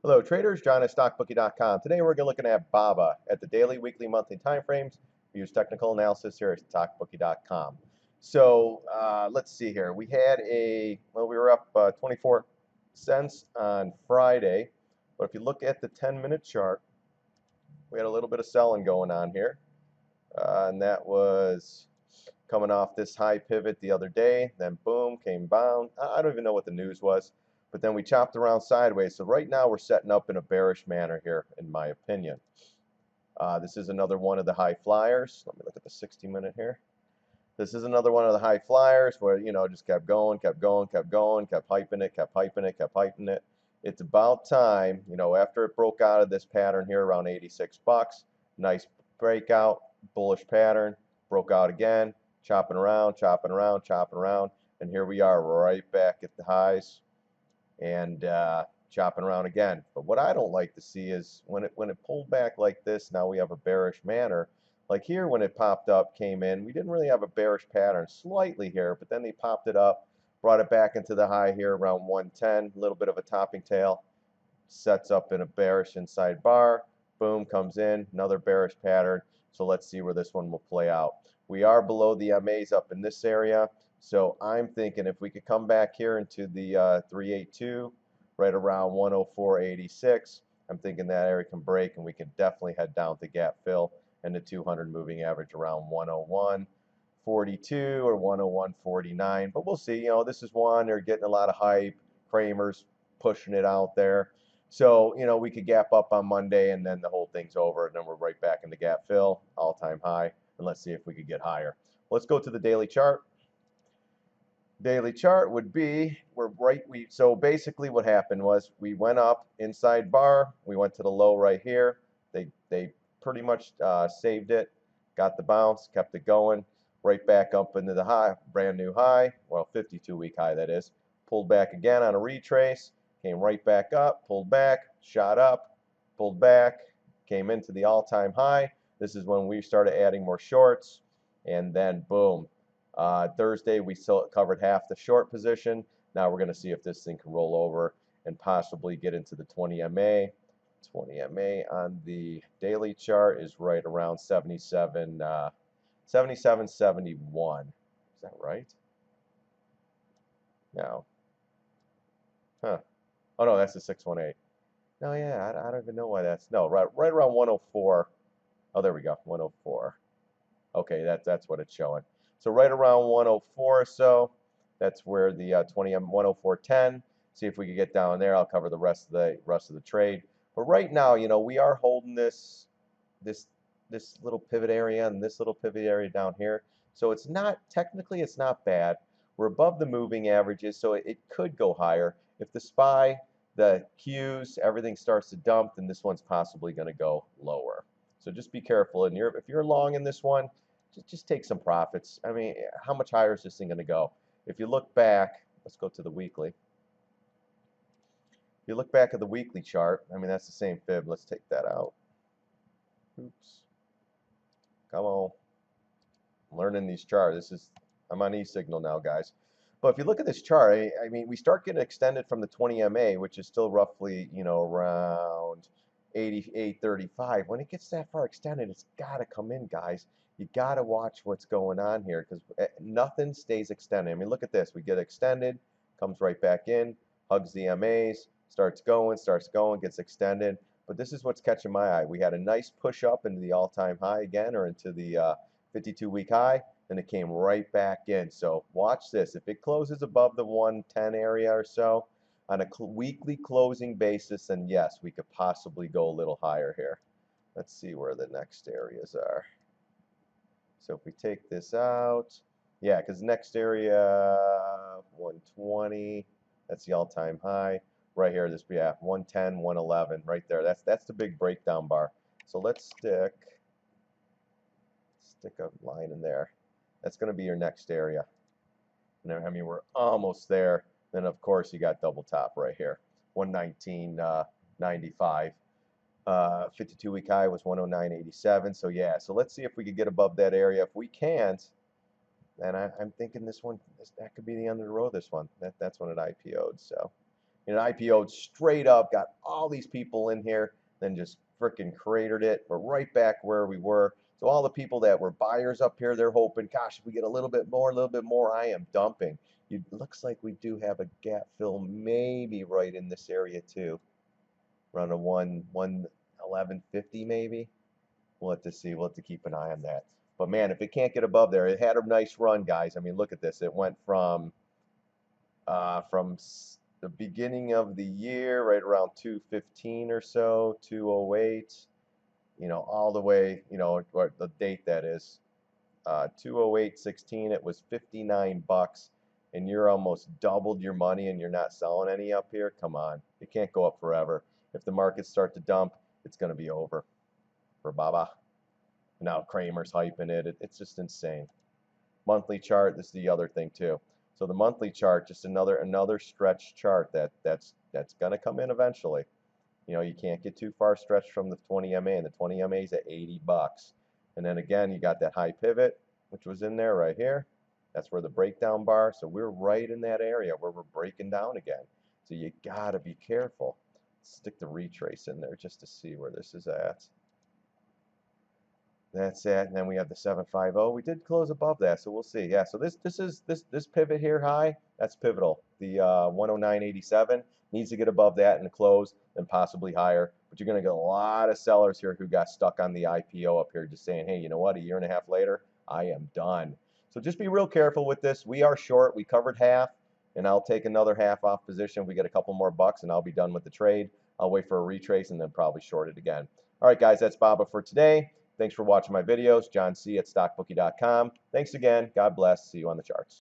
Hello traders, John at StockBookie.com. Today we're looking at BABA at the daily, weekly, monthly timeframes. We use technical analysis here at StockBookie.com. So let's see here. We were up 24 cents on Friday, but if you look at the 10-minute chart, we had a little bit of selling going on here, and that was coming off this high pivot the other day. Then boom, came down. I don't even know what the news was. But then we chopped around sideways. So right now we're setting up in a bearish manner here, in my opinion. This is another one of the high flyers. Let me look at the 60-minute here. This is another one of the high flyers where, just kept going, kept going, kept going, kept hyping it, kept hyping it, kept hyping it. It's about time, after it broke out of this pattern here around 86 bucks, nice breakout, bullish pattern, broke out again, chopping around, chopping around, chopping around, and here we are right back at the highs and chopping around again. But what I don't like to see is when it pulled back like this, now we have a bearish manner. Like here when it popped up, came in, we didn't really have a bearish pattern, slightly here, but then they popped it up, brought it back into the high here around 110, a little bit of a topping tail, sets up in a bearish inside bar, boom, comes in, another bearish pattern. So let's see where this one will play out. We are below the MAs up in this area. So I'm thinking if we could come back here into the 382, right around 104.86, I'm thinking that area can break and we can definitely head down to gap fill and the 200 moving average around 101.42 or 101.49. But we'll see. This is one, they're getting a lot of hype. Kramer's pushing it out there. So, we could gap up on Monday and then the whole thing's over and then we're right back in the gap fill, all-time high. And let's see if we could get higher. Let's go to the daily chart. Daily chart would be so basically what happened was we went up inside bar, we went to the low right here. They pretty much saved it, got the bounce, kept it going right back up into the high, brand new high, well 52-week high that is. Pulled back again on a retrace, came right back up, pulled back, shot up, pulled back, came into the all-time high. This is when we started adding more shorts, and then boom. Thursday, we still covered half the short position. Now we're going to see if this thing can roll over and possibly get into the 20 MA. 20 MA on the daily chart is right around 77, 77.71. Is that right? No. Huh. Oh, no, that's the 618. No, yeah, I don't even know why that's. No, right around 104. Oh, there we go, 104. Okay, that's what it's showing. So right around 104 or so, that's where the 20 M 104.10. See if we can get down there. I'll cover the rest of the trade. But right now, we are holding this little pivot area and this little pivot area down here. So it's not technically it's not bad. We're above the moving averages, so it could go higher. If the SPY, the Qs, everything starts to dump, then this one's possibly going to go lower. So just be careful. And if you're long in this one, just take some profits. I mean, how much higher is this thing going to go? If you look back, let's go to the weekly. If you look back at the weekly chart, I mean, that's the same fib. Let's take that out. Oops. Come on. I'm learning these charts. I'm on e-signal now, guys. But if you look at this chart, I mean, we start getting extended from the 20 MA, which is still roughly, around 88.35. When it gets that far extended, it's got to come in, guys. You got to watch what's going on here because nothing stays extended. I mean, look at this. We get extended, comes right back in, hugs the MAs, starts going, gets extended. But this is what's catching my eye. We had a nice push up into the all-time high again, or into the 52-week high, then it came right back in. So watch this. If it closes above the 110 area or so on a weekly closing basis, then yes, we could possibly go a little higher here. Let's see where the next areas are. So if we take this out, yeah, because next area 120, that's the all-time high. Right here, this 110, 111, right there. That's the big breakdown bar. So let's stick a line in there. That's going to be your next area. And I mean, we're almost there. Then of course you got double top right here, 119.95. 52-week high was 109.87. So yeah, so let's see if we could get above that area. If we can't, then I'm thinking that could be the end of the road. This one, that's when it IPO'd. So, And it IPO'd straight up, got all these people in here, then just freaking cratered it. We're right back where we were. So all the people that were buyers up here, they're hoping, gosh, if we get a little bit more, I am dumping. It looks like we do have a gap fill maybe right in this area too. Around a 111.50 maybe. We'll have to see. We'll have to keep an eye on that. But man, if it can't get above there, it had a nice run, guys. I mean, look at this. It went from the beginning of the year, right around 215 or so, 208, you know, all the way, you know, what the date that is, 208.16. It was 59 bucks, and you're almost doubled your money, and you're not selling any up here. Come on, it can't go up forever. If the markets start to dump, it's going to be over for Baba. Now Cramer's hyping it. It's just insane. Monthly chart. This is the other thing too. So the monthly chart, just another stretch chart that's gonna come in eventually. You know, you can't get too far stretched from the 20 MA, and the 20 MA is at 80 bucks. And then again, you got that high pivot, which was in there right here. That's where the breakdown bar. So we're right in that area where we're breaking down again. So you gotta be careful. Stick the retrace in there just to see where this is at. That's it, and then we have the 750. We did close above that, so we'll see. Yeah, so this pivot here high, that's pivotal. The 109.87 needs to get above that and close, and possibly higher. But you're going to get a lot of sellers here who got stuck on the IPO up here, just saying, hey, you know what? A year and a half later, I am done. So just be real careful with this. We are short. We covered half, and I'll take another half off position. We get a couple more bucks, and I'll be done with the trade. I'll wait for a retrace and then probably short it again. All right, guys, that's Baba for today. Thanks for watching my videos. John C. at StockBookie.com. Thanks again. God bless. See you on the charts.